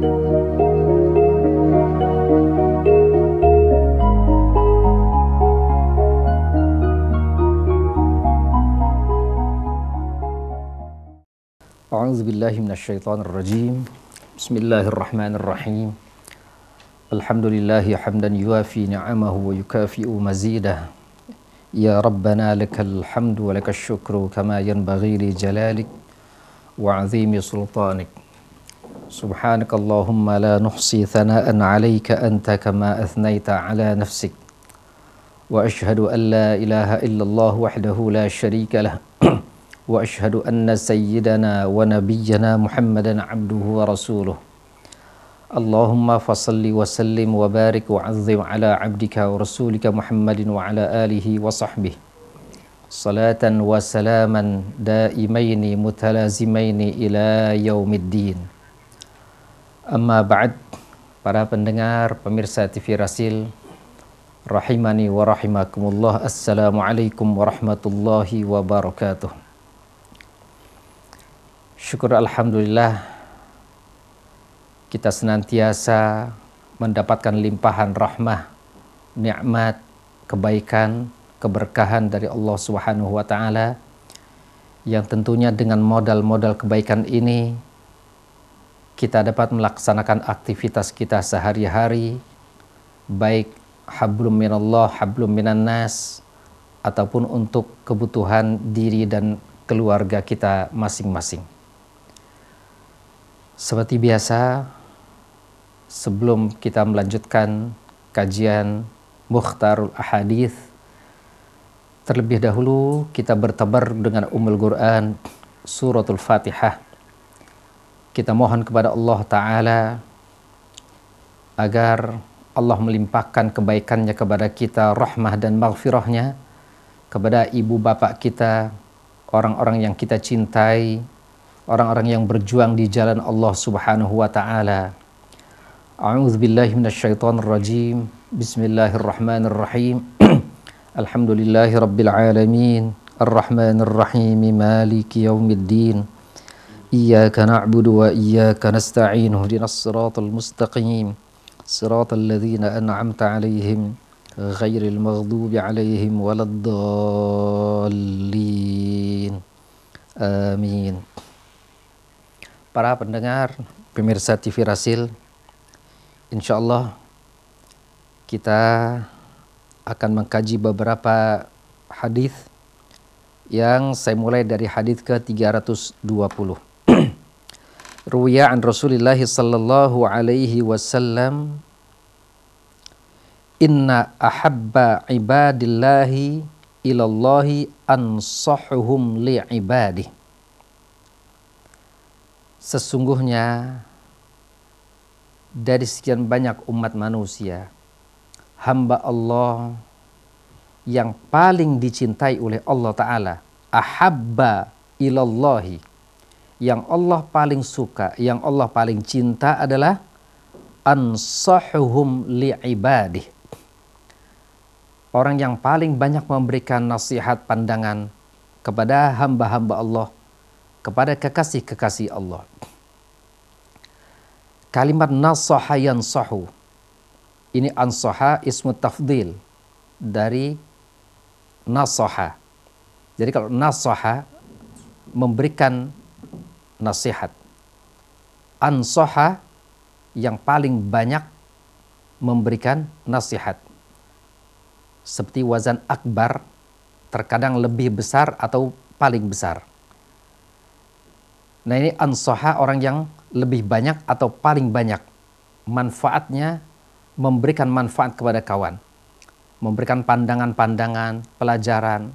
A'udzu billahi minasyaitonir rajim. Bismillahirrahmanirrahim. Alhamdulillahi hamdan yuafi ni'amahu wa yukafi'u mazidah. Ya Rabbana lakal hamdu wa lakasy syukru kama yanbaghi li jalalik wa 'azimi sultanik. Subhanakallahumma la nuhsi thana'an 'alaika anta kama athnaita 'ala nafsik. Wa asyhadu an la ilaha illallah wahdahu la syarika lah. Wa asyhadu anna sayyidana wa nabiyyana Muhammadan abduhu wa rasuluh. Allahumma fasalli wa sallim wa barik wa azzim ala abdika wa rasulika Muhammadin wa ala alihi wa sahbihi. Salatan wa salaman daimaini mutalazimaini ila yaumiddin. Amma ba'd, para pendengar pemirsa TV Rasil rahimani wa rahimakumullah. Assalamualaikum warahmatullahi wabarakatuh. Syukur alhamdulillah kita senantiasa mendapatkan limpahan rahmah, nikmat, kebaikan, keberkahan dari Allah Subhanahu wa taala, yang tentunya dengan modal-modal kebaikan ini kita dapat melaksanakan aktivitas kita sehari-hari, baik hablum minallah, hablum minan nas, ataupun untuk kebutuhan diri dan keluarga kita masing-masing. Seperti biasa, sebelum kita melanjutkan kajian Mukhtarul Ahadits, terlebih dahulu kita bertabar dengan Ummul Quran, Suratul Fatihah. Kita mohon kepada Allah Ta'ala agar Allah melimpahkan kebaikannya kepada kita, rahmah dan maghfirahnya kepada ibu bapak kita, orang-orang yang kita cintai, orang-orang yang berjuang di jalan Allah Subhanahu wa taala. A'udzu billahi minasyaitonir rajim. Bismillahirrahmanirrahim. Alhamdulillahi rabbil alamin. Arrahmanir rahim. Maliki yaumiddin. Iyyaka na'budu wa iyyaka nasta'in. Ihdinas siratal mustaqim. Siratal ladzina an'amta 'alaihim ghairil maghdubi 'alaihim waladdallin. Amin. Para pendengar pemirsa TV Rasil, insya Allah kita akan mengkaji beberapa hadis yang saya mulai dari hadis ke-320. Ruwiya an Rasulillah sallallahu alaihi wasallam, inna ahabba ibadillahi ilallahi ansahuhum li ibadih. Sesungguhnya dari sekian banyak umat manusia, hamba Allah yang paling dicintai oleh Allah Ta'ala, ahabba ilallahi, yang Allah paling suka, yang Allah paling cinta adalah ansahuhum li'ibadih, orang yang paling banyak memberikan nasihat pandangan kepada hamba-hamba Allah, kepada kekasih-kekasih Allah. Kalimat nasaha yansahu, ini ansaha ismu tafdil dari nasaha. Jadi kalau nasaha memberikan nasihat, ansaha yang paling banyak memberikan nasihat. Seperti wazan akbar, terkadang lebih besar atau paling besar. Nah, ini ansaha, orang yang lebih banyak atau paling banyak manfaatnya, memberikan manfaat kepada kawan, memberikan pandangan-pandangan, pelajaran.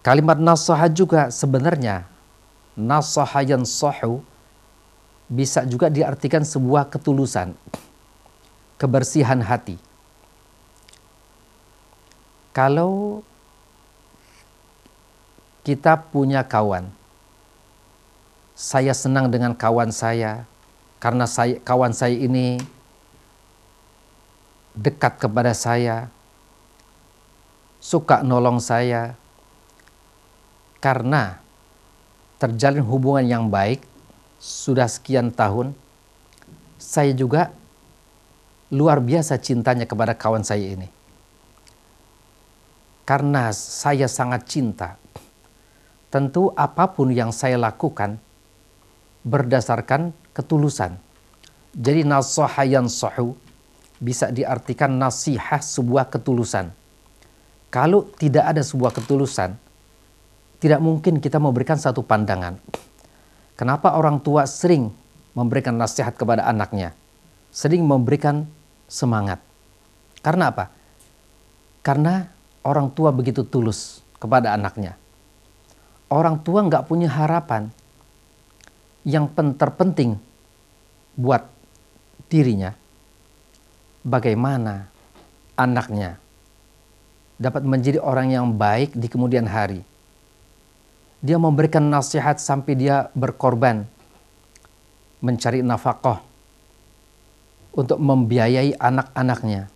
Kalimat nasaha juga sebenarnya, nasaha yansahu bisa juga diartikan sebuah ketulusan, kebersihan hati. Kalau kita punya kawan, saya senang dengan kawan saya karena kawan saya ini dekat kepada saya, suka nolong saya, karena terjalin hubungan yang baik sudah sekian tahun, saya juga luar biasa cintanya kepada kawan saya ini. Karena saya sangat cinta, tentu apapun yang saya lakukan berdasarkan ketulusan. Jadi nasaha yansahu bisa diartikan nasihah, sebuah ketulusan. Kalau tidak ada sebuah ketulusan, tidak mungkin kita memberikan satu pandangan. Kenapa orang tua sering memberikan nasihat kepada anaknya? Sering memberikan semangat. Karena apa? Karena orang tua begitu tulus kepada anaknya. Orang tua nggak punya harapan yang terpenting buat dirinya. Bagaimana anaknya dapat menjadi orang yang baik di kemudian hari. Dia memberikan nasihat sampai dia berkorban mencari nafkah untuk membiayai anak-anaknya.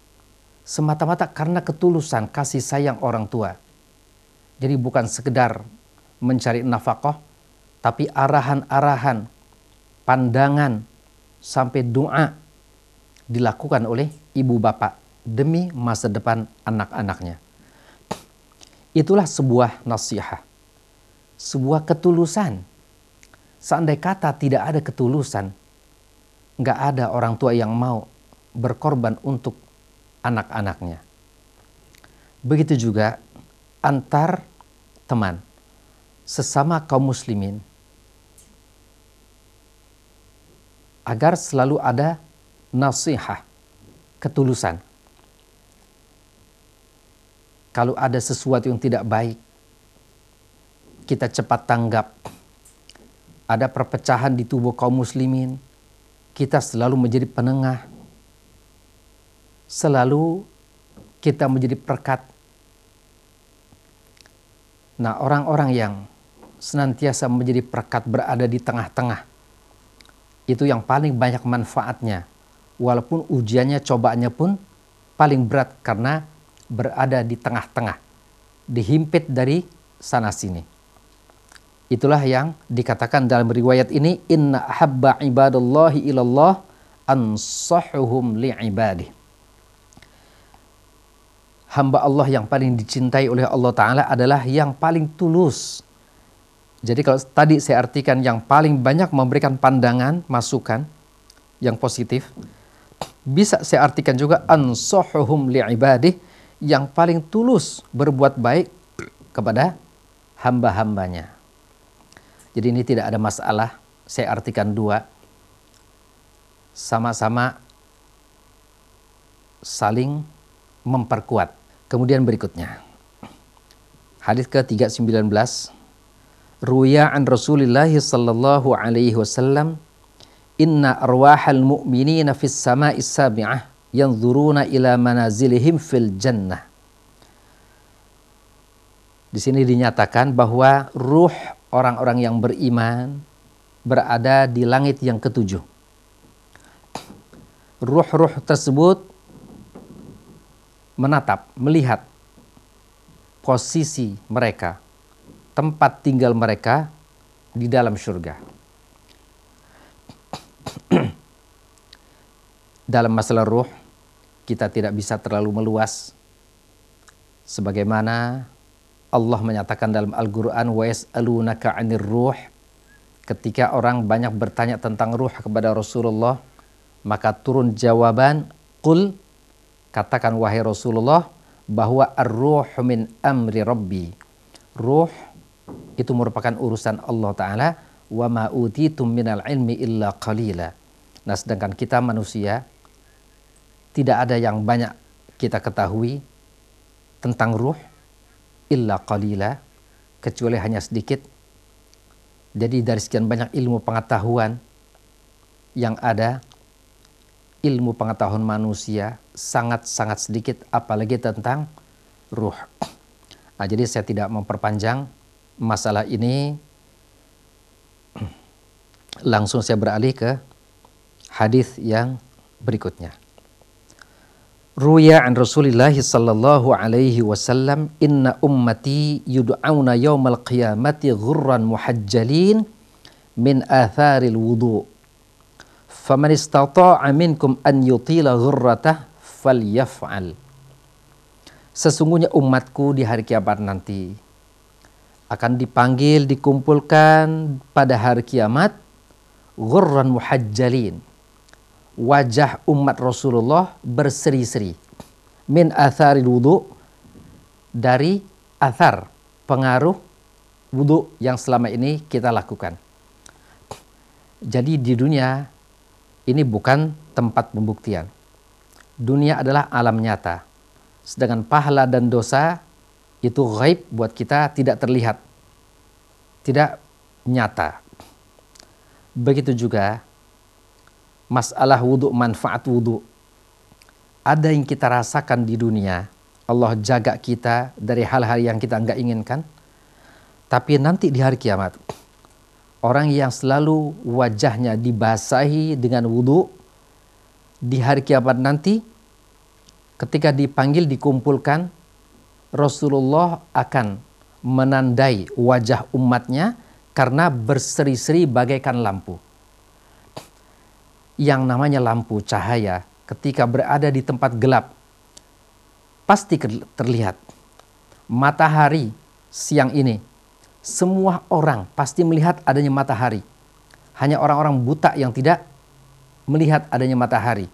Semata-mata karena ketulusan kasih sayang orang tua. Jadi bukan sekedar mencari nafkah, tapi arahan-arahan, pandangan, sampai doa dilakukan oleh ibu bapak demi masa depan anak-anaknya. Itulah sebuah nasihat, sebuah ketulusan. Seandai kata tidak ada ketulusan, nggak ada orang tua yang mau berkorban untuk anak-anaknya. Begitu juga antar teman, sesama kaum muslimin, agar selalu ada nasihat, ketulusan. Kalau ada sesuatu yang tidak baik, kita cepat tanggap. Ada perpecahan di tubuh kaum muslimin, kita selalu menjadi penengah. Selalu kita menjadi perekat. Nah, orang-orang yang senantiasa menjadi perekat, berada di tengah-tengah, itu yang paling banyak manfaatnya. Walaupun ujiannya, cobaannya pun paling berat karena berada di tengah-tengah, dihimpit dari sana sini. Itulah yang dikatakan dalam riwayat ini, inna habba ibadallahi ilallah ansahuhum li'ibadih. Hamba Allah yang paling dicintai oleh Allah Ta'ala adalah yang paling tulus. Jadi kalau tadi saya artikan yang paling banyak memberikan pandangan, masukan yang positif, bisa saya artikan juga ansahuhum li'ibadih, yang paling tulus berbuat baik kepada hamba-hambanya. Jadi ini tidak ada masalah, saya artikan dua, sama-sama saling memperkuat. Kemudian berikutnya, hadis ke-319, ruya an Rasulillah sallallahu alaihi wasallam, inna arwahal mu'minina fis sama'is sabi'ah yanzuruna ila manazilihim fil jannah. Di sini dinyatakan bahwa ruh orang-orang yang beriman berada di langit yang ketujuh. Ruh-ruh tersebut menatap, melihat posisi mereka, tempat tinggal mereka di dalam surga. Dalam masalah ruh, kita tidak bisa terlalu meluas. Sebagaimana Allah menyatakan dalam Al-Quran, wa yas'alunaka 'anir ruh. Ketika orang banyak bertanya tentang ruh kepada Rasulullah, maka turun jawaban, qul, katakan wahai Rasulullah, bahwa ar-ruh min amri rabbi. Ruh itu merupakan urusan Allah Ta'ala. Wa ma utitum minal ilmi illa qalila. Nah, sedangkan kita manusia, tidak ada yang banyak kita ketahui tentang ruh illa qalila, kecuali hanya sedikit. Jadi dari sekian banyak ilmu pengetahuan yang ada, ilmu pengetahuan manusia sangat-sangat sedikit, apalagi tentang ruh. Nah, jadi saya tidak memperpanjang masalah ini. Langsung saya beralih ke hadis yang berikutnya. Ruya an Rasulillah sallallahu alaihi wasallam, inna ummati yud'auna yaumal qiyamati ghurran muhajjalin min atharil wudu' Faman istata'a minkum an yutila ghurratah falyaf'al. Sesungguhnya umatku di hari kiamat nanti akan dipanggil, dikumpulkan pada hari kiamat ghurran muhajjalin. Wajah umat Rasulullah berseri-seri. Min athari wudu, dari athar, pengaruh wudu yang selama ini kita lakukan. Jadi di dunia ini bukan tempat pembuktian. Dunia adalah alam nyata. Sedangkan pahala dan dosa itu ghaib, buat kita tidak terlihat, tidak nyata. Begitu juga masalah wudu, manfaat wudu. Ada yang kita rasakan di dunia, Allah jaga kita dari hal-hal yang kita nggak inginkan. Tapi nanti di hari kiamat, orang yang selalu wajahnya dibasahi dengan wudu, di hari kiamat nanti ketika dipanggil, dikumpulkan, Rasulullah akan menandai wajah umatnya karena berseri-seri bagaikan lampu. Yang namanya lampu, cahaya, ketika berada di tempat gelap pasti terlihat. Matahari siang ini, semua orang pasti melihat adanya matahari. Hanya orang-orang buta yang tidak melihat adanya matahari.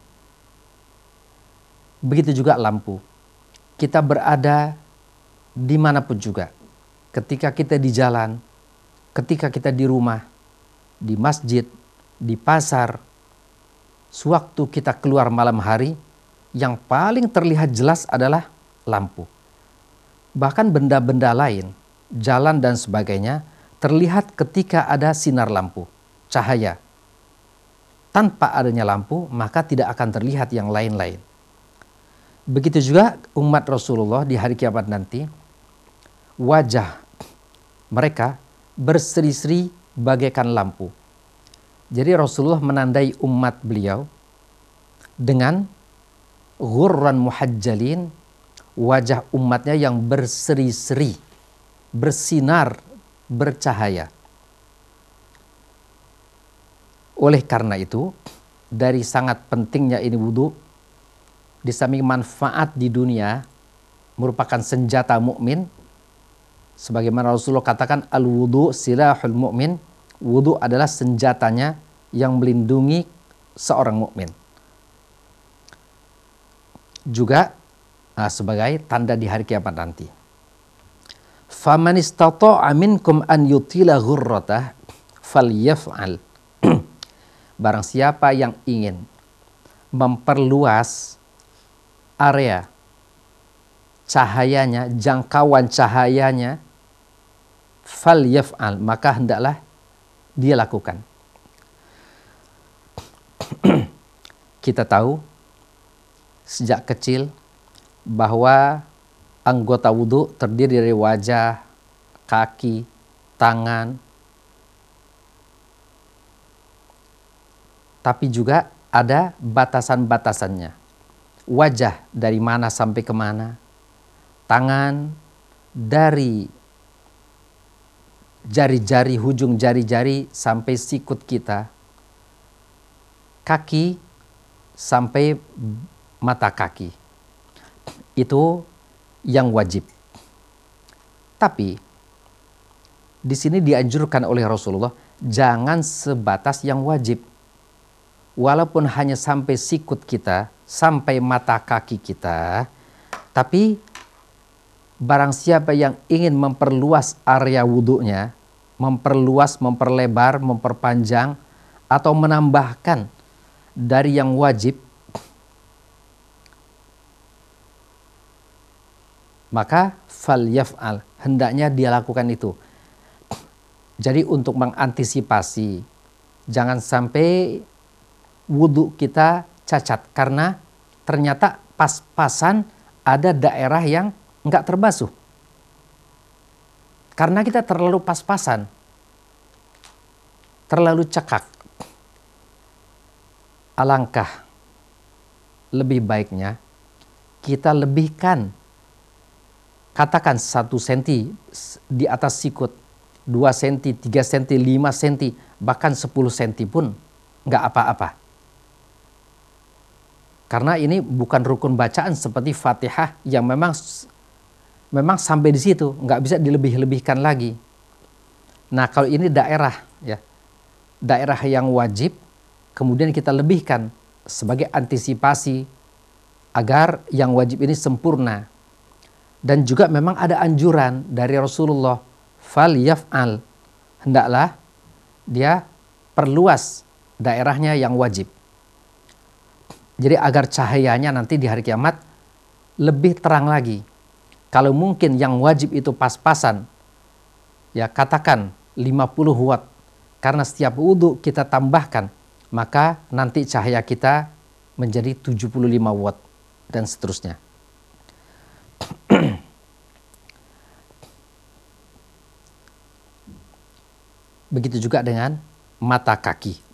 Begitu juga lampu. Kita berada dimanapun juga. Ketika kita di jalan, ketika kita di rumah, di masjid, di pasar, sewaktu kita keluar malam hari, yang paling terlihat jelas adalah lampu. Bahkan benda-benda lain, jalan dan sebagainya, terlihat ketika ada sinar lampu, cahaya. Tanpa adanya lampu, maka tidak akan terlihat yang lain-lain. Begitu juga umat Rasulullah di hari kiamat nanti, wajah mereka berseri-seri bagaikan lampu. Jadi Rasulullah menandai umat beliau dengan ghurran muhajjalin, wajah umatnya yang berseri-seri, bersinar, bercahaya. Oleh karena itu, dari sangat pentingnya ini wudu, di samping manfaat di dunia, merupakan senjata mukmin. Sebagaimana Rasulullah katakan, al-wudu silahul mu'min. Wudu adalah senjatanya yang melindungi seorang mukmin. Juga sebagai tanda di hari kiamat nanti. Faman istata'a minkum an yutila ghurratah falyaf'al. Barang siapa yang ingin memperluas area cahayanya, jangkauan cahayanya, falyaf'al, maka hendaklah dia lakukan. Kita tahu sejak kecil bahwa anggota wudu terdiri dari wajah, kaki, tangan, tapi juga ada batasan-batasannya. Wajah dari mana sampai kemana, tangan dari jari-jari, hujung jari-jari sampai sikut kita, kaki sampai mata kaki. Itu yang wajib. Tapi di sini dianjurkan oleh Rasulullah, jangan sebatas yang wajib. Walaupun hanya sampai sikut kita, sampai mata kaki kita, tapi barang siapa yang ingin memperluas area wudunya, memperluas, memperlebar, memperpanjang, atau menambahkan dari yang wajib, maka falyaf'al, hendaknya dia lakukan itu. Jadi untuk mengantisipasi, jangan sampai wudu kita cacat karena ternyata pas-pasan ada daerah yang nggak terbasuh. Karena kita terlalu pas-pasan, terlalu cekak. Alangkah lebih baiknya kita lebihkan, katakan 1 senti di atas sikut, 2 senti, 3 senti, 5 senti, bahkan 10 senti pun nggak apa-apa. Karena ini bukan rukun bacaan seperti Fatihah yang memang sampai di situ, nggak bisa dilebih-lebihkan lagi. Nah, kalau ini daerah ya, daerah yang wajib, kemudian kita lebihkan sebagai antisipasi agar yang wajib ini sempurna. Dan juga memang ada anjuran dari Rasulullah, fal yaf'al, hendaklah dia perluas daerahnya yang wajib. Jadi agar cahayanya nanti di hari kiamat lebih terang lagi. Kalau mungkin yang wajib itu pas-pasan, ya katakan 50 watt, karena setiap wudhu kita tambahkan, maka nanti cahaya kita menjadi 75 watt dan seterusnya. Begitu juga dengan mata kaki.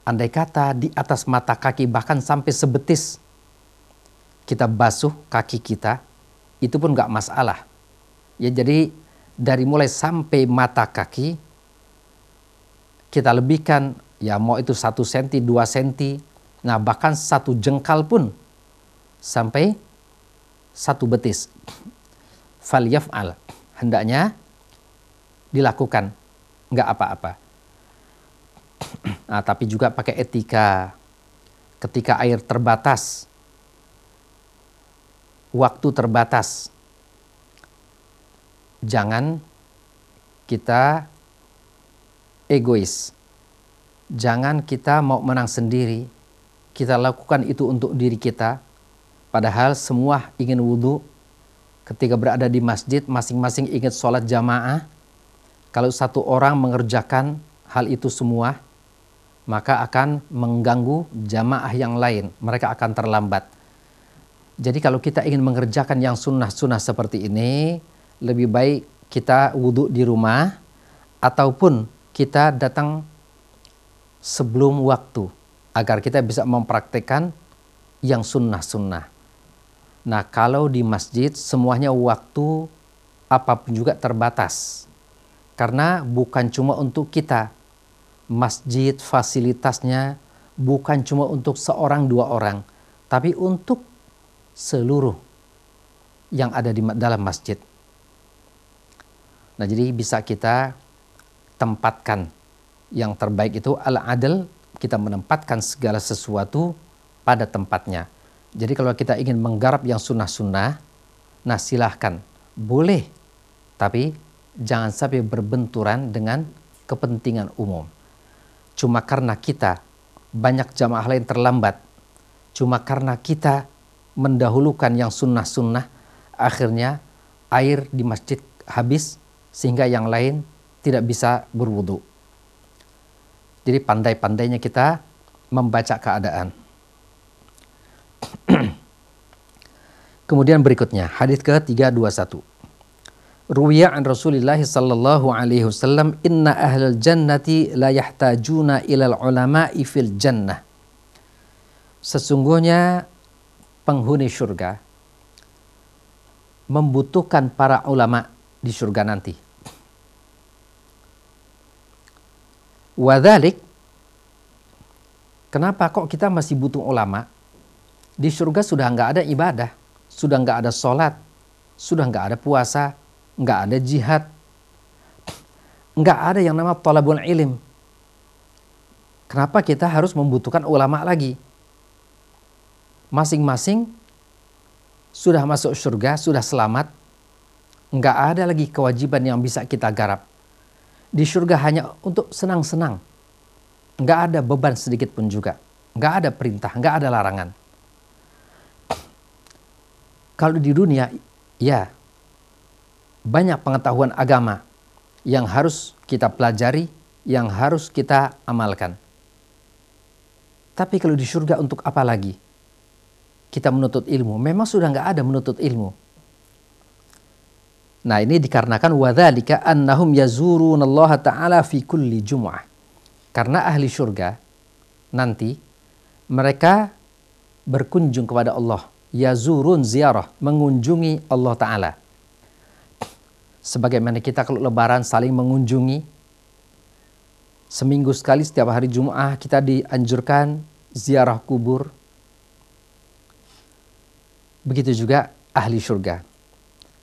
Andai kata di atas mata kaki bahkan sampai sebetis kita basuh kaki kita, itu pun nggak masalah. Ya, jadi dari mulai sampai mata kaki kita lebihkan, ya mau itu 1 cm, 2 cm, nah bahkan 1 jengkal pun sampai 1 betis. Fal yaf'al, hendaknya dilakukan, nggak apa-apa. Nah, tapi juga pakai etika. Ketika air terbatas, waktu terbatas, jangan kita egois. Jangan kita mau menang sendiri. Kita lakukan itu untuk diri kita. Padahal semua ingin wudhu. Ketika berada di masjid, masing-masing ingin sholat jamaah. Kalau satu orang mengerjakan hal itu semua, maka akan mengganggu jamaah yang lain. Mereka akan terlambat. Jadi kalau kita ingin mengerjakan yang sunnah-sunnah seperti ini, lebih baik kita wudhu di rumah, ataupun kita datang sebelum waktu, agar kita bisa mempraktekkan yang sunnah-sunnah. Nah, kalau di masjid semuanya waktu apapun juga terbatas. Karena bukan cuma untuk kita. Masjid fasilitasnya bukan cuma untuk seorang dua orang, tapi untuk seluruh yang ada di dalam masjid. Nah, jadi bisa kita tempatkan yang terbaik itu al-adl, kita menempatkan segala sesuatu pada tempatnya. Jadi kalau kita ingin menggarap yang sunnah-sunnah, nah silahkan, boleh, tapi jangan sampai berbenturan dengan kepentingan umum. Cuma karena kita banyak jamaah lain terlambat, cuma karena kita mendahulukan yang sunnah-sunnah, akhirnya air di masjid habis sehingga yang lain tidak bisa berwudu. Jadi pandai-pandainya kita membaca keadaan. Kemudian berikutnya hadis ke-321. Ruwiya an Rasulillah sallallahu alaihi wasallam, inna ahlal jannati la yahtajuna ilal ulama'i fil jannah. Sesungguhnya penghuni surga membutuhkan para ulama di surga nanti. Wadhalik, kenapa kok kita masih butuh ulama? Di surga sudah nggak ada ibadah, sudah nggak ada sholat, sudah nggak ada puasa, nggak ada jihad, nggak ada yang nama talabul ilm. Kenapa kita harus membutuhkan ulama lagi? Masing-masing sudah masuk surga, sudah selamat, nggak ada lagi kewajiban yang bisa kita garap. Di surga hanya untuk senang-senang, nggak ada beban sedikit pun juga, nggak ada perintah, nggak ada larangan. Kalau di dunia, ya banyak pengetahuan agama yang harus kita pelajari, yang harus kita amalkan. Tapi kalau di surga untuk apa lagi kita menuntut ilmu? Memang sudah nggak ada menuntut ilmu. Nah, ini dikarenakan wadzalika annahum yazurunallaha ta'ala fi kulli jum'ah. Karena ahli surga nanti mereka berkunjung kepada Allah. Yazurun ziarah, mengunjungi Allah Ta'ala. Sebagaimana kita kalau lebaran saling mengunjungi, seminggu sekali setiap hari Jum'ah kita dianjurkan ziarah kubur. Begitu juga ahli surga.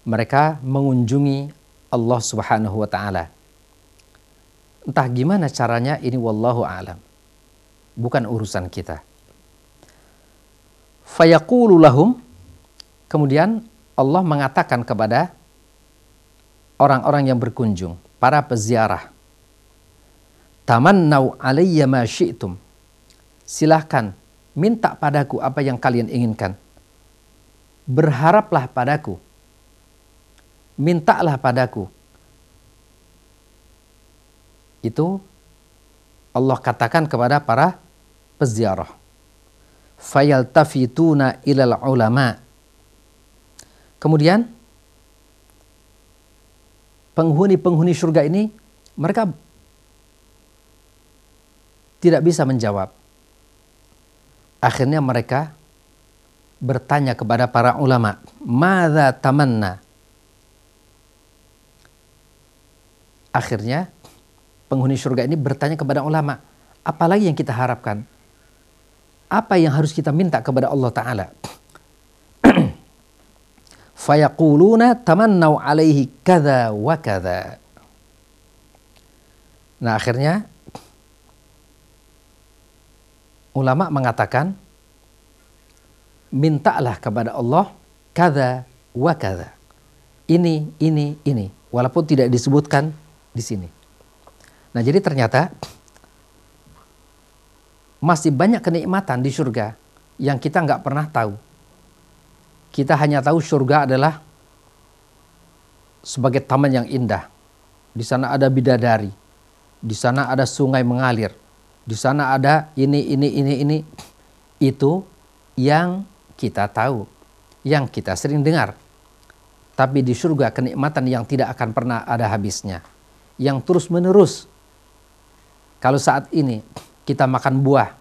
Mereka mengunjungi Allah Subhanahu wa taala. Entah gimana caranya, ini wallahu a'lam. Bukan urusan kita. Fayaqulu lahum, kemudian Allah mengatakan kepada orang-orang yang berkunjung, para peziarah, tamannau alayya ma syi'tum. Silahkan minta padaku apa yang kalian inginkan. Berharaplah padaku. Mintalah padaku. Itu Allah katakan kepada para peziarah. Fayaltafituna ilal ulama. Kemudian penghuni-penghuni surga ini, mereka tidak bisa menjawab. Akhirnya mereka bertanya kepada para ulama, madza tamanna? Akhirnya penghuni surga ini bertanya kepada ulama, apalagi yang kita harapkan? Apa yang harus kita minta kepada Allah Ta'ala? Fayaquluna tamannau alaihi kadza wa kadza. Nah, akhirnya ulama mengatakan, mintalah kepada Allah kadza wa kadza. Ini. Walaupun tidak disebutkan di sini. Nah, jadi ternyata masih banyak kenikmatan di surga yang kita nggak pernah tahu. Kita hanya tahu surga adalah sebagai taman yang indah. Di sana ada bidadari, di sana ada sungai mengalir, di sana ada ini. Itu yang kita tahu, yang kita sering dengar. Tapi di surga kenikmatan yang tidak akan pernah ada habisnya, yang terus menerus. Kalau saat ini kita makan buah,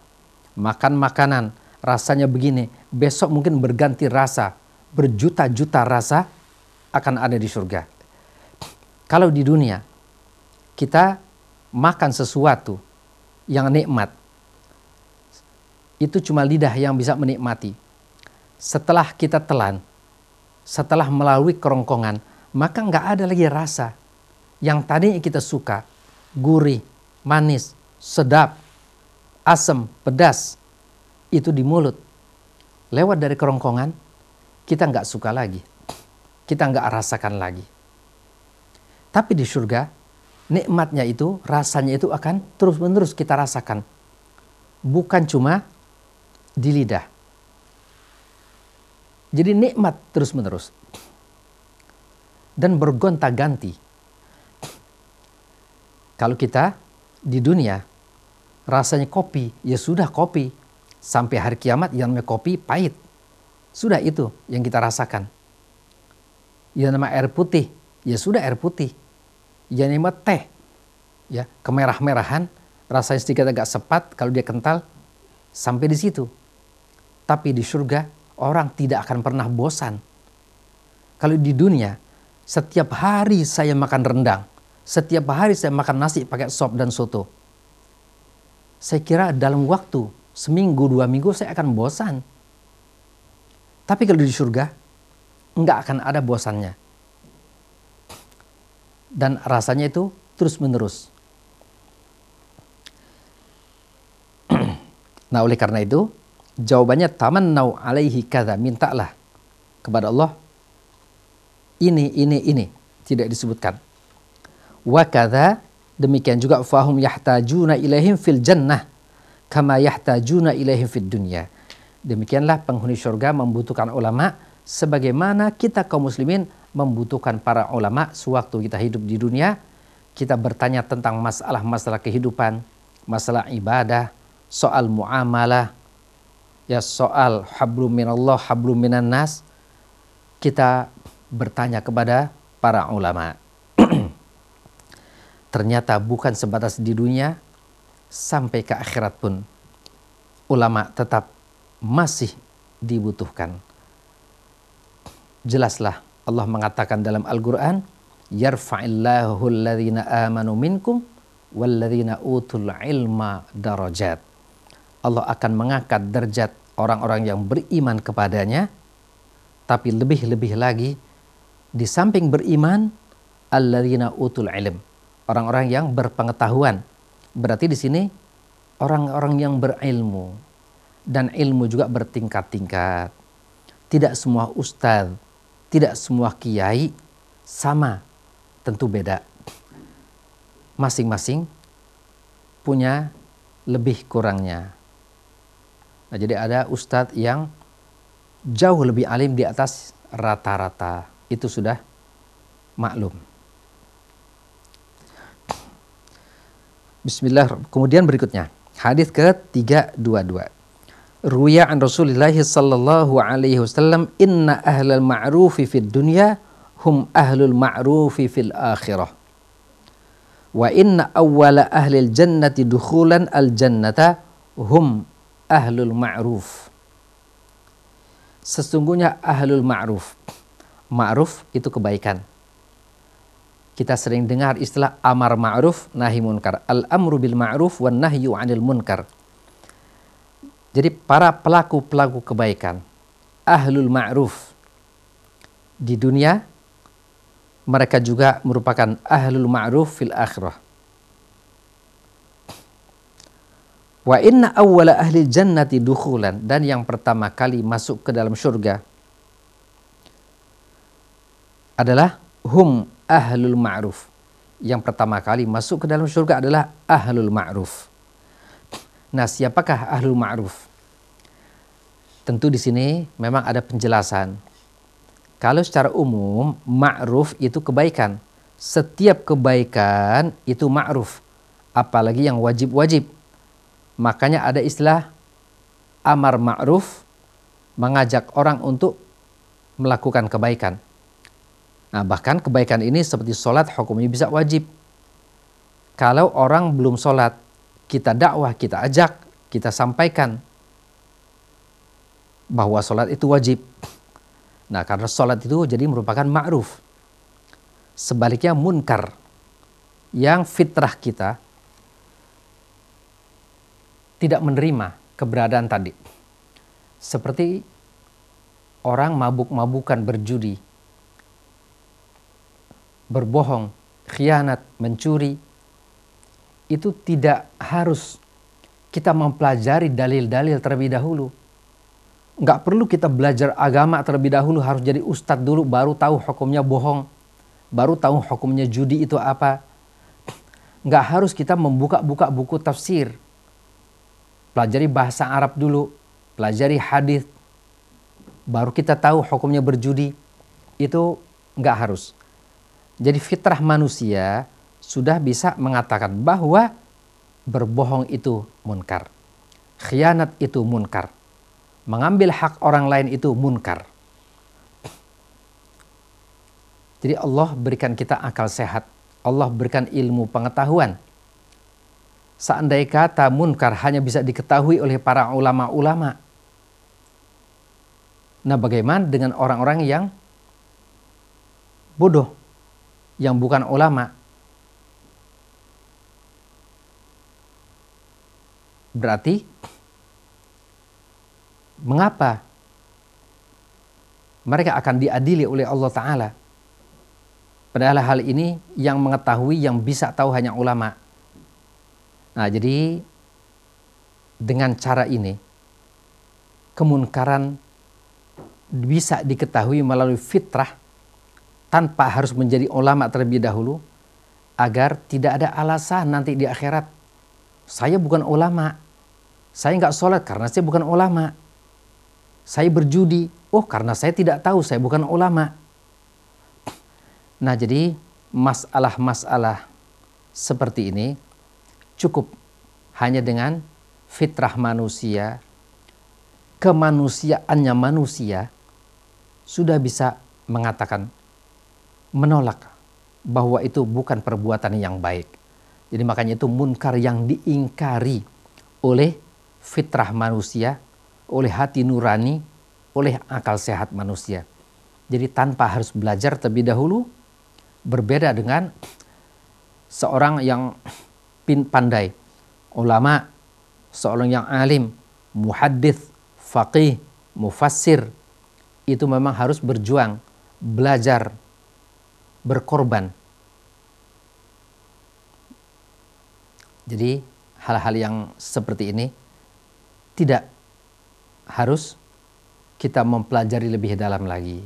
makan makanan, rasanya begini, besok mungkin berganti rasa, berjuta-juta rasa akan ada di surga. Kalau di dunia kita makan sesuatu yang nikmat, itu cuma lidah yang bisa menikmati. Setelah kita telan, setelah melalui kerongkongan, maka nggak ada lagi rasa yang tadinya kita suka, gurih, manis, sedap, asam, pedas, itu di mulut. Lewat dari kerongkongan, kita nggak suka lagi. Kita nggak rasakan lagi. Tapi di surga, nikmatnya itu, rasanya itu akan terus-menerus kita rasakan. Bukan cuma di lidah. Jadi nikmat terus-menerus. Dan bergonta-ganti. Kalau kita di dunia, rasanya kopi, ya sudah kopi. Sampai hari kiamat yang namanya kopi pahit. Sudah itu yang kita rasakan. Yang namanya air putih, ya sudah air putih. Yang namanya teh, ya kemerah-merahan, rasanya sedikit agak sepat, kalau dia kental, sampai di situ. Tapi di surga, orang tidak akan pernah bosan. Kalau di dunia, setiap hari saya makan rendang, setiap hari saya makan nasi pakai sop dan soto. Saya kira dalam waktu seminggu, 2 minggu saya akan bosan. Tapi kalau di surga, enggak akan ada bosannya. Dan rasanya itu terus menerus. Nah, oleh karena itu, jawabannya tamannau alaihi kadza, mintalah kepada Allah ini, tidak disebutkan. Wa kadza, demikian juga fahum yahtajuna ilaihim fil jannah kama yahtajuna ilaihim fid dunya. Demikianlah penghuni surga membutuhkan ulama sebagaimana kita kaum muslimin membutuhkan para ulama sewaktu kita hidup di dunia. Kita bertanya tentang masalah-masalah kehidupan, masalah ibadah, soal muamalah, ya soal hablum minallah, hablum minan nas. Kita bertanya kepada para ulama. Ternyata bukan sebatas di dunia, sampai ke akhirat pun ulama tetap masih dibutuhkan. Jelaslah Allah mengatakan dalam Al-Quran, yarfa'illahu alladhina amanu minkum walladhina utul ilma darajat. Allah akan mengangkat derajat orang-orang yang beriman kepadanya. Tapi lebih-lebih lagi, di samping beriman, alladzina utul ilm, orang-orang yang berpengetahuan. Berarti di sini orang-orang yang berilmu, dan ilmu juga bertingkat-tingkat. Tidak semua ustadz, tidak semua kiai sama, tentu beda. Masing-masing punya lebih kurangnya. Nah, jadi ada ustadz yang jauh lebih alim di atas rata-rata. Itu sudah maklum. Bismillah. Kemudian berikutnya, hadis ke-322. Ruya an Rasulillah sallallahu alaihi wasallam, inna ahlal ma'rufi fid dunya hum ahlul ma'rufi fil akhirah. Wa inna awwala ahlil jannati dukhulan al jannata hum ahlul ma'ruf. Sesungguhnya ahlul ma'ruf. Ma'ruf itu kebaikan. Kita sering dengar istilah amar ma'ruf nahi munkar. Al-amru bil ma'ruf wan nahyu 'anil munkar. Jadi para pelaku-pelaku kebaikan, ahlul ma'ruf di dunia, mereka juga merupakan ahlul ma'ruf fil akhirah. Wa inna awwala ahli jannati dukhulan, dan yang pertama kali masuk ke dalam surga adalah hum ahlul ma'ruf. Yang pertama kali masuk ke dalam surga adalah ahlul ma'ruf. Nah, siapakah ahlul ma'ruf? Tentu di sini memang ada penjelasan. Kalau secara umum ma'ruf itu kebaikan. Setiap kebaikan itu ma'ruf, apalagi yang wajib-wajib. Makanya ada istilah amar ma'ruf, mengajak orang untuk melakukan kebaikan. Nah, bahkan kebaikan ini seperti sholat hukumnya bisa wajib. Kalau orang belum sholat, kita dakwah, kita ajak, kita sampaikan bahwa sholat itu wajib. Nah, karena sholat itu jadi merupakan ma'ruf. Sebaliknya munkar, yang fitrah kita tidak menerima keberadaan tadi. Seperti orang mabuk-mabukan, berjudi, berbohong, khianat, mencuri. Itu tidak harus kita mempelajari dalil-dalil terlebih dahulu. Nggak perlu kita belajar agama terlebih dahulu, harus jadi ustadz dulu baru tahu hukumnya bohong, baru tahu hukumnya judi itu apa. Nggak harus kita membuka-buka buku tafsir. Pelajari bahasa Arab dulu, pelajari hadis, baru kita tahu hukumnya berjudi. Itu nggak harus. Jadi fitrah manusia sudah bisa mengatakan bahwa berbohong itu munkar, khianat itu munkar, mengambil hak orang lain itu munkar. Jadi Allah berikan kita akal sehat, Allah berikan ilmu pengetahuan. Seandainya kata munkar hanya bisa diketahui oleh para ulama-ulama, nah bagaimana dengan orang-orang yang bodoh, yang bukan ulama? Berarti mengapa mereka akan diadili oleh Allah Ta'ala? Padahal hal ini yang mengetahui, yang bisa tahu hanya ulama. Nah, jadi dengan cara ini kemunkaran bisa diketahui melalui fitrah tanpa harus menjadi ulama terlebih dahulu, agar tidak ada alasan nanti di akhirat, saya bukan ulama, saya nggak sholat karena saya bukan ulama, saya berjudi, oh karena saya tidak tahu, saya bukan ulama. Nah, jadi masalah-masalah seperti ini cukup hanya dengan fitrah manusia, kemanusiaannya manusia, sudah bisa mengatakan, menolak bahwa itu bukan perbuatan yang baik. Jadi makanya itu munkar yang diingkari oleh fitrah manusia, oleh hati nurani, oleh akal sehat manusia. Jadi tanpa harus belajar terlebih dahulu, berbeda dengan seorang yang pandai, ulama, seorang yang alim, muhaddits, faqih, mufassir, itu memang harus berjuang, belajar, berkorban. Jadi hal-hal yang seperti ini tidak harus kita mempelajari lebih dalam lagi.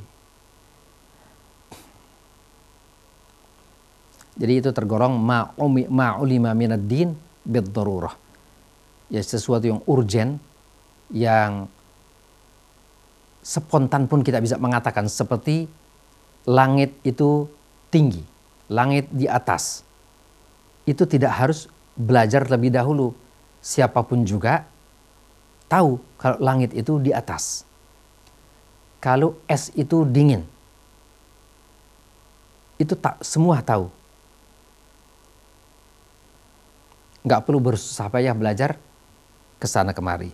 Jadi itu tergolong ma'ulima minad din bid-darurah. Ya, sesuatu yang urgen, yang spontan pun kita bisa mengatakan, seperti langit itu tinggi, langit di atas. Itu tidak harus belajar lebih dahulu. Siapapun juga tahu kalau langit itu di atas. Kalau es itu dingin, itu tak semua tahu. Nggak perlu bersusah payah belajar ke sana kemari.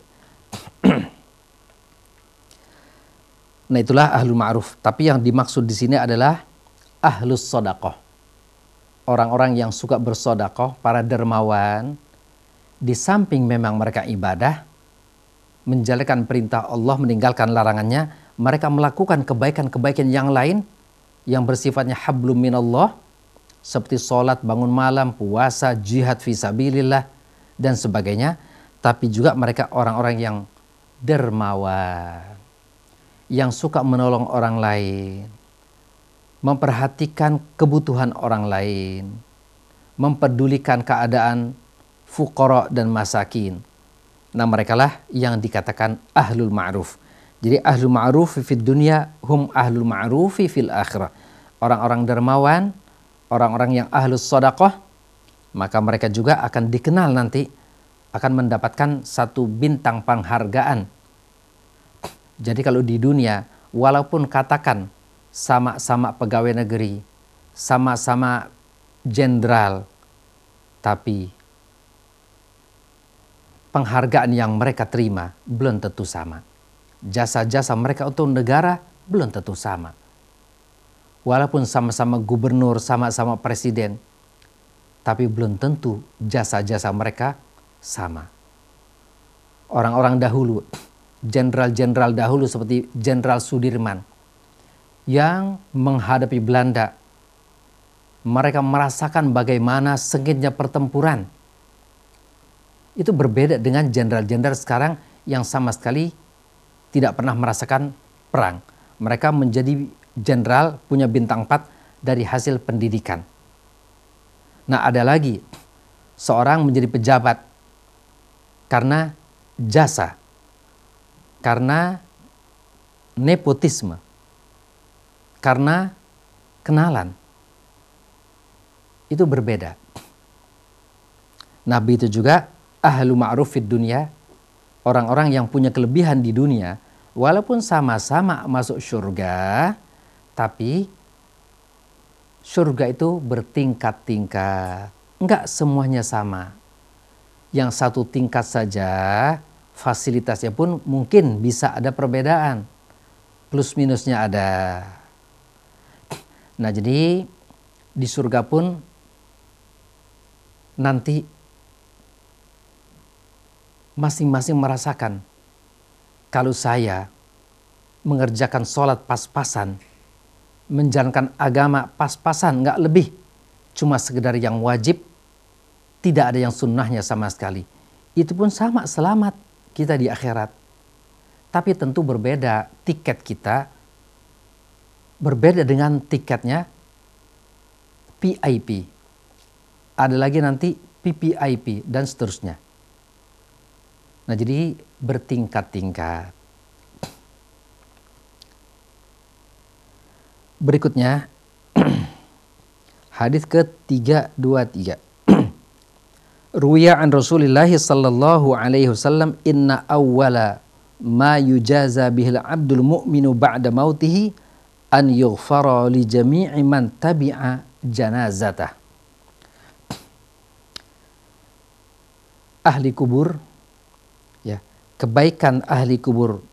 Nah, itulah ahlul ma'ruf. Tapi yang dimaksud di sini adalah ahlus sodaqoh. Orang-orang yang suka bersodakoh, para dermawan, di samping memang mereka ibadah, menjalankan perintah Allah, meninggalkan larangannya, mereka melakukan kebaikan-kebaikan yang lain yang bersifatnya hablum minallah, seperti sholat, bangun malam, puasa, jihad fisabilillah, dan sebagainya. Tapi juga mereka orang-orang yang dermawan, yang suka menolong orang lain, memperhatikan kebutuhan orang lain, mempedulikan keadaan fuqara dan masakin. Nah, mereka lah yang dikatakan ahlul ma'ruf. Jadi ahlul ma'ruf fid dunya hum ahlul ma'rufi fil akhirah. Orang-orang dermawan, orang-orang yang ahlus shadaqah, maka mereka juga akan dikenal nanti, akan mendapatkan satu bintang penghargaan. Jadi kalau di dunia, walaupun katakan sama-sama pegawai negeri, sama-sama jenderal, tapi penghargaan yang mereka terima belum tentu sama. Jasa-jasa mereka untuk negara belum tentu sama. Walaupun sama-sama gubernur, sama-sama presiden, tapi belum tentu jasa-jasa mereka sama. Orang-orang dahulu, jenderal-jenderal dahulu seperti Jenderal Sudirman, yang menghadapi Belanda, mereka merasakan bagaimana sengitnya pertempuran. Itu berbeda dengan jenderal-jenderal sekarang yang sama sekali tidak pernah merasakan perang. Mereka menjadi jenderal, punya bintang 4 dari hasil pendidikan. Nah, ada lagi seorang menjadi pejabat karena jasa, karena nepotisme, karena kenalan. Itu berbeda. Nah, begitu juga ahlu ma'ruf fid dunya, orang-orang yang punya kelebihan di dunia, walaupun sama-sama masuk surga, tapi surga itu bertingkat-tingkat. Enggak semuanya sama. Yang satu tingkat saja, fasilitasnya pun mungkin bisa ada perbedaan. Plus minusnya ada. Nah, jadi di surga pun nanti masing-masing merasakan, kalau saya mengerjakan sholat pas-pasan, menjalankan agama pas-pasan, nggak lebih, cuma sekedar yang wajib, tidak ada yang sunnahnya sama sekali, itu pun sama, selamat kita di akhirat. Tapi tentu berbeda, tiket kita berbeda dengan tiketnya PIP, ada lagi nanti PPIP dan seterusnya. Nah, jadi bertingkat-tingkat. Berikutnya hadis ke-323. Ruwiya an Rasulillah sallallahu alaihi wasallam inna awwala ma yujaza bihil abdul mu'minu ba'da mautihi an yughfara li jami'i man tabi'a janazatah. Ahli kubur, ya, kebaikan ahli kubur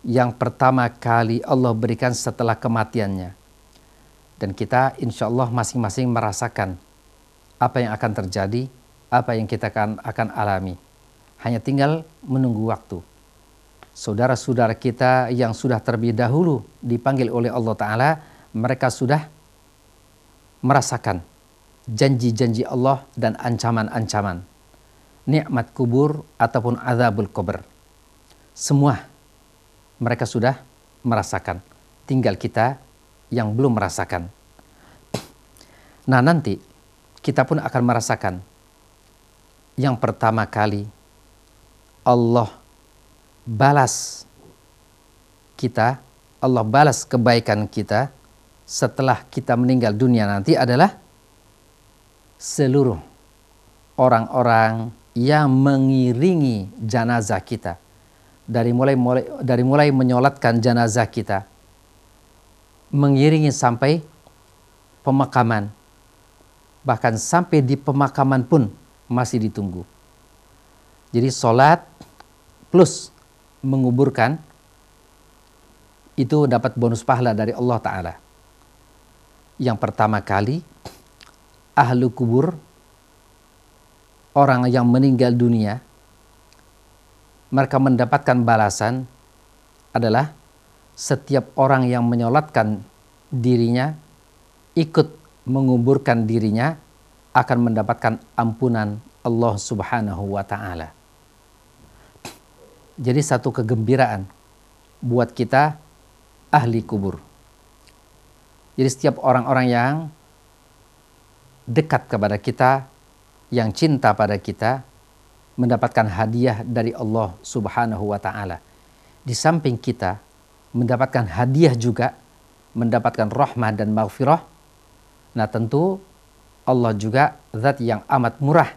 yang pertama kali Allah berikan setelah kematiannya. Dan kita insya Allah masing-masing merasakan apa yang akan terjadi, apa yang kita akan alami. Hanya tinggal menunggu waktu. Saudara-saudara kita yang sudah terlebih dahulu dipanggil oleh Allah Ta'ala, mereka sudah merasakan janji-janji Allah dan ancaman-ancaman. Nikmat kubur ataupun azabul kubur. Semua mereka sudah merasakan. Tinggal kita yang belum merasakan. Nah, nanti kita pun akan merasakan. Yang pertama kali Allah balas kita, Allah balas kebaikan kita setelah kita meninggal dunia nanti adalah seluruh orang-orang yang mengiringi jenazah kita. Dari mulai menyolatkan jenazah kita, mengiringi sampai pemakaman, bahkan sampai di pemakaman pun masih ditunggu. Jadi sholat plus menguburkan itu dapat bonus pahala dari Allah Ta'ala. Yang pertama kali ahlu kubur, orang yang meninggal dunia, mereka mendapatkan balasan adalah setiap orang yang menyolatkan dirinya, ikut menguburkan dirinya, akan mendapatkan ampunan Allah Subhanahu wa Ta'ala. Jadi satu kegembiraan buat kita ahli kubur. Jadi setiap orang-orang yang dekat kepada kita, yang cinta pada kita, mendapatkan hadiah dari Allah Subhanahu wa Ta'ala. Di samping kita mendapatkan hadiah juga, mendapatkan rahmah dan maghfirah. Nah, tentu Allah juga zat yang amat murah.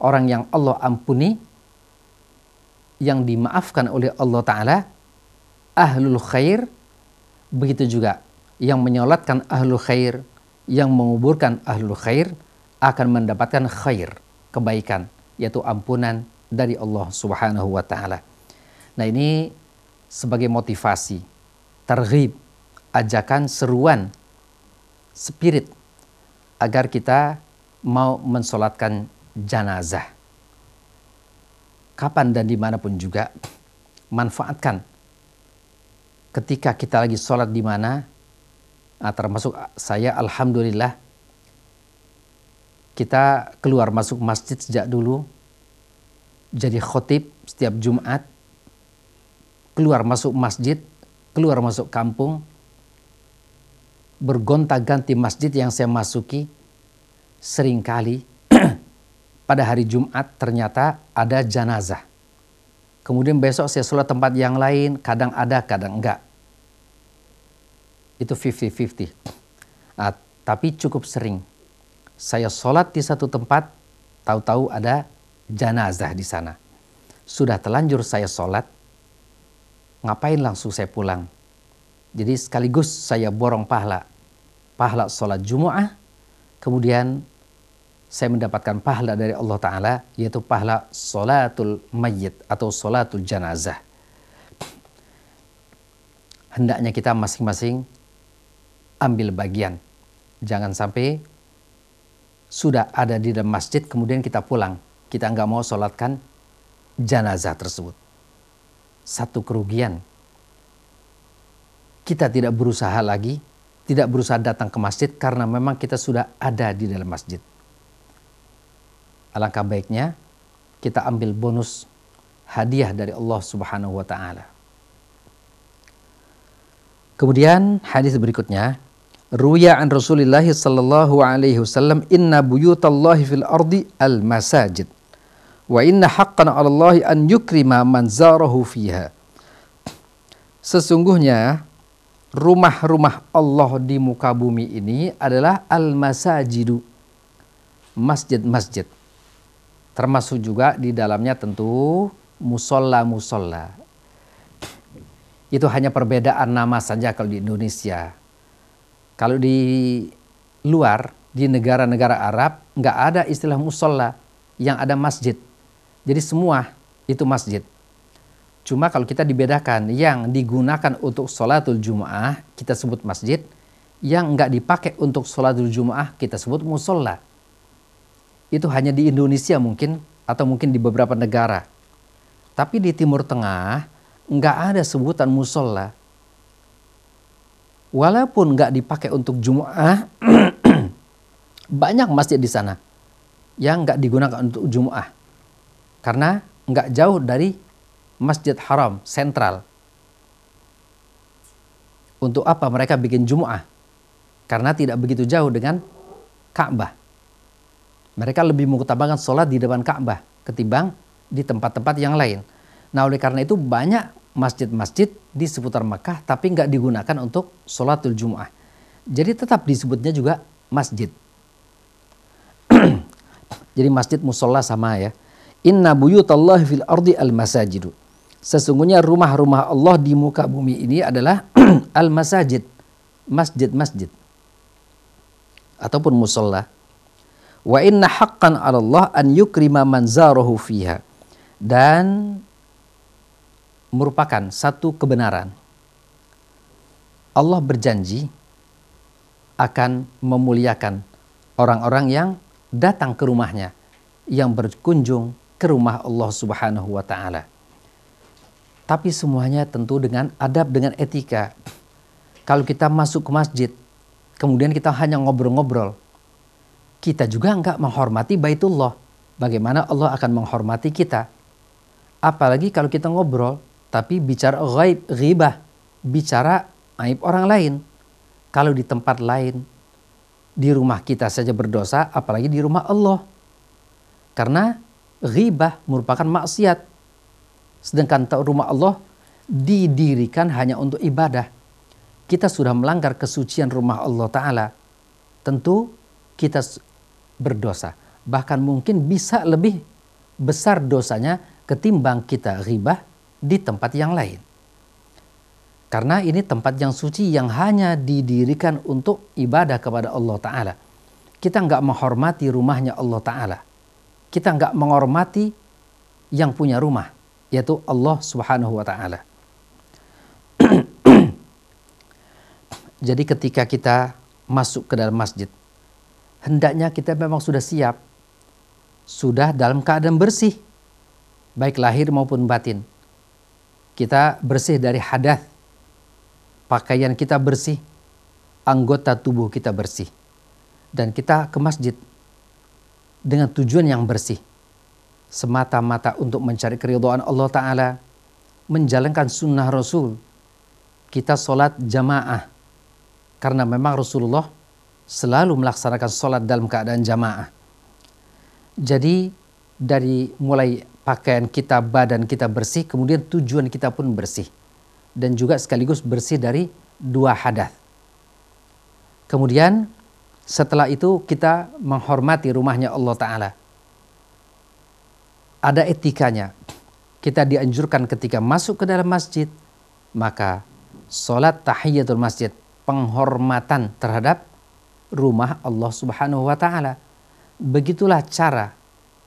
Orang yang Allah ampuni, yang dimaafkan oleh Allah Ta'ala, ahlul khair. Begitu juga yang menyolatkan ahlul khair, yang menguburkan ahlul khair, akan mendapatkan khair, kebaikan, yaitu ampunan dari Allah Subhanahu wa Ta'ala. Nah, ini sebagai motivasi, targhib, ajakan, seruan, spirit agar kita mau mensolatkan jenazah. Kapan dan dimanapun juga, manfaatkan ketika kita lagi sholat di mana. Nah, termasuk saya, alhamdulillah, kita keluar masuk masjid sejak dulu, jadi khotib setiap Jumat, keluar masuk masjid, keluar masuk kampung, bergonta-ganti masjid yang saya masuki. Seringkali pada hari Jumat ternyata ada jenazah. Kemudian besok saya sholat tempat yang lain, kadang ada, kadang enggak. Itu 50-50. Nah, tapi cukup sering saya sholat di satu tempat, tahu-tahu ada jenazah di sana. Sudah terlanjur saya sholat, ngapain langsung saya pulang? Jadi sekaligus saya borong pahala sholat Jumu'ah, kemudian saya mendapatkan pahala dari Allah Ta'ala, yaitu pahala sholatul mayyit atau sholatul janazah. Hendaknya kita masing-masing ambil bagian. Jangan sampai sudah ada di dalam masjid kemudian kita pulang, kita nggak mau sholatkan janazah tersebut. Satu kerugian. Kita tidak berusaha lagi, tidak berusaha datang ke masjid karena memang kita sudah ada di dalam masjid. Alangkah baiknya kita ambil bonus hadiah dari Allah Subhanahu wa Ta'ala. Kemudian hadis berikutnya, ruya an Rasulillah sallallahu alaihi wasallam, inna buyutallahi fil ardi al masajid wa inna haqqan 'ala Allah an yukrima man zarahu fiha. Sesungguhnya rumah-rumah Allah di muka bumi ini adalah al masajidu, masjid-masjid. Termasuk juga di dalamnya tentu musola-musola. Itu hanya perbedaan nama saja kalau di Indonesia. Kalau di luar, di negara-negara Arab, nggak ada istilah musola, yang ada masjid. Jadi semua itu masjid. Cuma kalau kita dibedakan, yang digunakan untuk sholatul Jumu'ah kita sebut masjid, yang nggak dipakai untuk sholatul Jumu'ah kita sebut musola. Itu hanya di Indonesia mungkin atau mungkin di beberapa negara. Tapi di Timur Tengah nggak ada sebutan musola. Walaupun nggak dipakai untuk Jumu'ah, banyak masjid di sana yang nggak digunakan untuk Jumu'ah. Karena nggak jauh dari Masjid Haram sentral. Untuk apa mereka bikin Jumu'ah? Karena tidak begitu jauh dengan Ka'bah. Mereka lebih mengutamakan sholat di depan Ka'bah ketimbang di tempat-tempat yang lain. Nah, oleh karena itu banyak masjid-masjid di seputar Makkah tapi nggak digunakan untuk sholatul Jumu'ah. Jadi tetap disebutnya juga masjid. Jadi masjid musola sama ya. Inna buyutallahi fil ardi al-masajidu. Sesungguhnya rumah-rumah Allah di muka bumi ini adalah al-masajid, masjid-masjid ataupun musola. Wa inna haqqan 'ala Allah an yukrima man zarahu fiha. Dan merupakan satu kebenaran. Allah berjanji akan memuliakan orang-orang yang datang ke rumahnya, yang berkunjung ke rumah Allah Subhanahu wa taala. Tapi semuanya tentu dengan adab, dengan etika. Kalau kita masuk ke masjid, kemudian kita hanya ngobrol-ngobrol, kita juga enggak menghormati Baitullah. Bagaimana Allah akan menghormati kita? Apalagi kalau kita ngobrol, tapi bicara ghaib, ghibah, bicara aib orang lain. Kalau di tempat lain, di rumah kita saja berdosa, apalagi di rumah Allah. Karena ghibah merupakan maksiat. Sedangkan rumah Allah didirikan hanya untuk ibadah. Kita sudah melanggar kesucian rumah Allah Ta'ala. Tentu kita berdosa. Bahkan mungkin bisa lebih besar dosanya ketimbang kita ghibah di tempat yang lain. Karena ini tempat yang suci yang hanya didirikan untuk ibadah kepada Allah Ta'ala. Kita nggak menghormati rumahnya Allah Ta'ala. Kita nggak menghormati yang punya rumah, yaitu Allah Subhanahu wa Ta'ala. Jadi ketika kita masuk ke dalam masjid, hendaknya kita memang sudah siap, sudah dalam keadaan bersih, baik lahir maupun batin. Kita bersih dari hadas, pakaian kita bersih, anggota tubuh kita bersih. Dan kita ke masjid dengan tujuan yang bersih, semata-mata untuk mencari keridhaan Allah Ta'ala, menjalankan sunnah Rasul. Kita sholat jamaah, karena memang Rasulullah selalu melaksanakan sholat dalam keadaan jamaah. Jadi dari mulai pakaian kita, badan kita bersih, kemudian tujuan kita pun bersih. Dan juga sekaligus bersih dari dua hadas. Kemudian setelah itu kita menghormati rumahnya Allah Ta'ala. Ada etikanya. Kita dianjurkan ketika masuk ke dalam masjid, maka sholat tahiyatul masjid, penghormatan terhadap rumah Allah Subhanahu wa Ta'ala. Begitulah cara,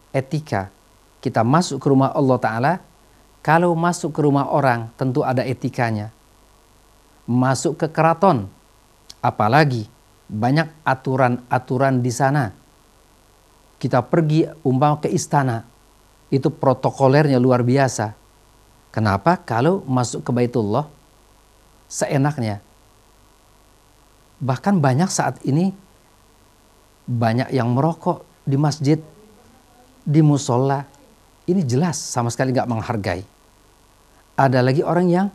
etika kita masuk ke rumah Allah Ta'ala. Kalau masuk ke rumah orang, tentu ada etikanya. Masuk ke keraton, apalagi banyak aturan-aturan di sana. Kita pergi umpama ke istana, itu protokolernya luar biasa. Kenapa? Kalau masuk ke Baitullah, seenaknya. Bahkan banyak saat ini, banyak yang merokok di masjid, di musola. Ini jelas sama sekali nggak menghargai. Ada lagi orang yang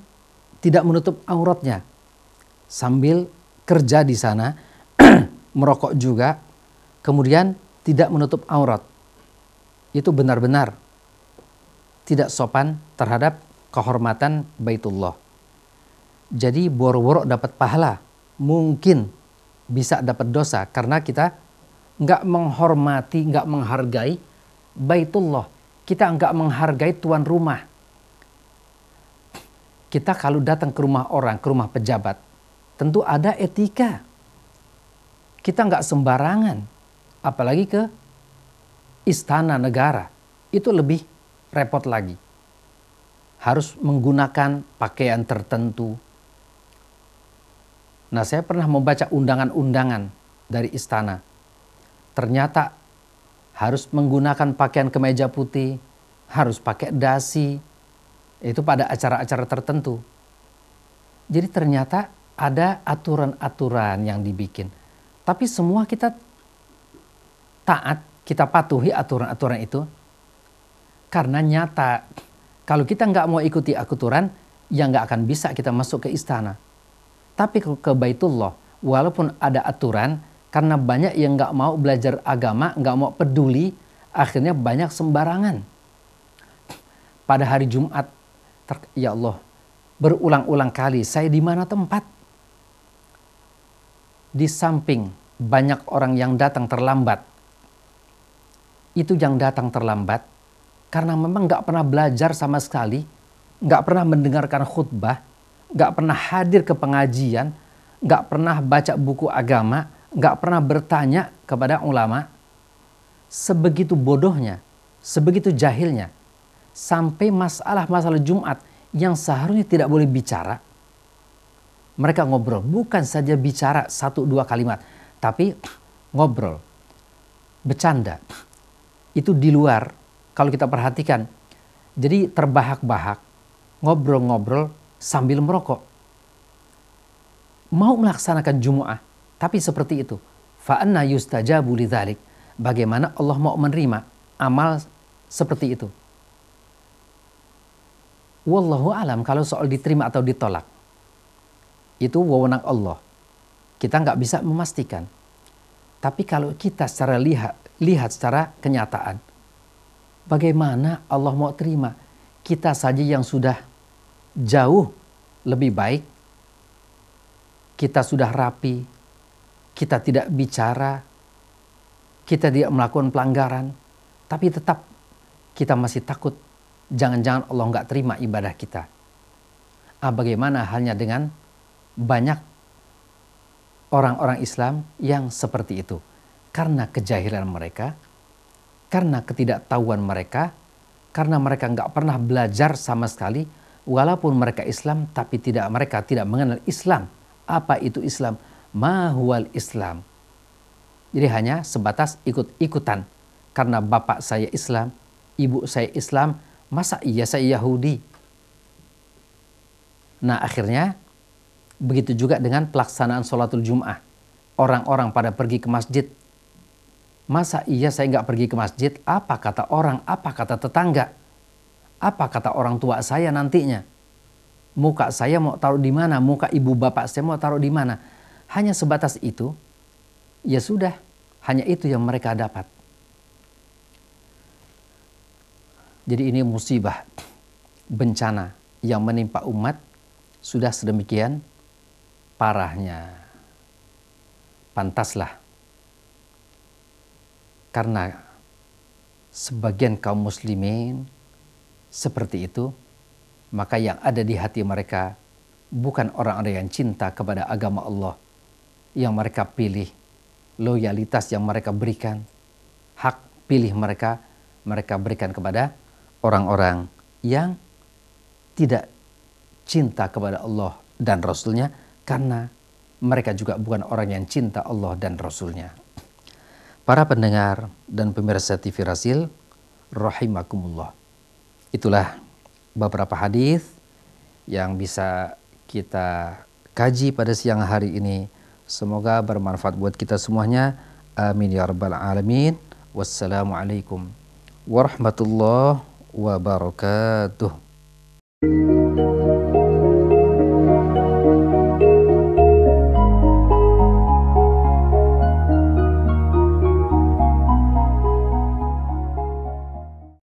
tidak menutup auratnya sambil kerja di sana, merokok juga, kemudian tidak menutup aurat. Itu benar-benar tidak sopan terhadap kehormatan Baitullah. Jadi boro-boro dapat pahala, mungkin bisa dapat dosa karena kita nggak menghormati, nggak menghargai Baitullah. Kita nggak menghargai tuan rumah. Kita kalau datang ke rumah orang, ke rumah pejabat, tentu ada etika. Kita nggak sembarangan, apalagi ke istana negara. Itu lebih repot lagi. Harus menggunakan pakaian tertentu. Nah, saya pernah membaca undangan-undangan dari istana. Ternyata harus menggunakan pakaian kemeja putih, harus pakai dasi. Itu pada acara-acara tertentu. Jadi ternyata ada aturan-aturan yang dibikin. Tapi semua kita taat, kita patuhi aturan-aturan itu. Karena nyata, kalau kita nggak mau ikuti aturan, ya nggak akan bisa kita masuk ke istana. Tapi ke Baitullah, walaupun ada aturan, karena banyak yang nggak mau belajar agama, nggak mau peduli, akhirnya banyak sembarangan. Pada hari Jumat, ya Allah, berulang-ulang kali saya di mana tempat? Di samping banyak orang yang datang terlambat. Itu yang datang terlambat karena memang nggak pernah belajar sama sekali, nggak pernah mendengarkan khutbah, nggak pernah hadir ke pengajian, nggak pernah baca buku agama, nggak pernah bertanya kepada ulama. Sebegitu bodohnya, sebegitu jahilnya, sampai masalah-masalah Jumat yang seharusnya tidak boleh bicara, mereka ngobrol. Bukan saja bicara 1-2 kalimat, tapi ngobrol, bercanda. Itu di luar, kalau kita perhatikan, jadi terbahak-bahak, ngobrol-ngobrol sambil merokok. Mau melaksanakan Jumu'ah, tapi seperti itu. Fa'anna yustajabu lidzalik. Bagaimana Allah mau menerima amal seperti itu? Wallahu alam kalau soal diterima atau ditolak. Itu wewenang Allah. Kita nggak bisa memastikan. Tapi kalau kita secara lihat secara kenyataan, bagaimana Allah mau terima? Kita saja yang sudah jauh lebih baik, kita sudah rapi, kita tidak bicara, kita tidak melakukan pelanggaran, tapi tetap kita masih takut jangan-jangan Allah nggak terima ibadah kita. Bagaimana halnya dengan banyak orang-orang Islam yang seperti itu? Karena kejahilan mereka, karena ketidaktahuan mereka, karena mereka nggak pernah belajar sama sekali, walaupun mereka Islam, tapi mereka tidak mengenal Islam. Apa itu Islam? Ma huwal Islam. Jadi hanya sebatas ikut-ikutan. Karena bapak saya Islam, ibu saya Islam, masa iya saya Yahudi? Nah akhirnya begitu juga dengan pelaksanaan sholatul Jum'ah. Orang-orang pada pergi ke masjid. Masa iya saya nggak pergi ke masjid? Apa kata orang? Apa kata tetangga? Apa kata orang tua saya nantinya? Muka saya mau taruh di mana? Muka ibu bapak saya mau taruh di mana? Hanya sebatas itu, ya sudah. Hanya itu yang mereka dapat. Jadi ini musibah, bencana yang menimpa umat sudah sedemikian parahnya. Pantaslah. Karena sebagian kaum muslimin seperti itu, maka yang ada di hati mereka bukan orang-orang yang cinta kepada agama Allah yang mereka pilih, loyalitas yang mereka berikan, hak pilih mereka berikan kepada orang-orang yang tidak cinta kepada Allah dan Rasulnya, karena mereka juga bukan orang yang cinta Allah dan Rasulnya. Para pendengar dan pemirsa TV Rasil, rahimakumullah. Itulah beberapa hadis yang bisa kita kaji pada siang hari ini. Semoga bermanfaat buat kita semuanya. Amin ya rabbal alamin. Wassalamualaikum warahmatullahi wabarakatuh.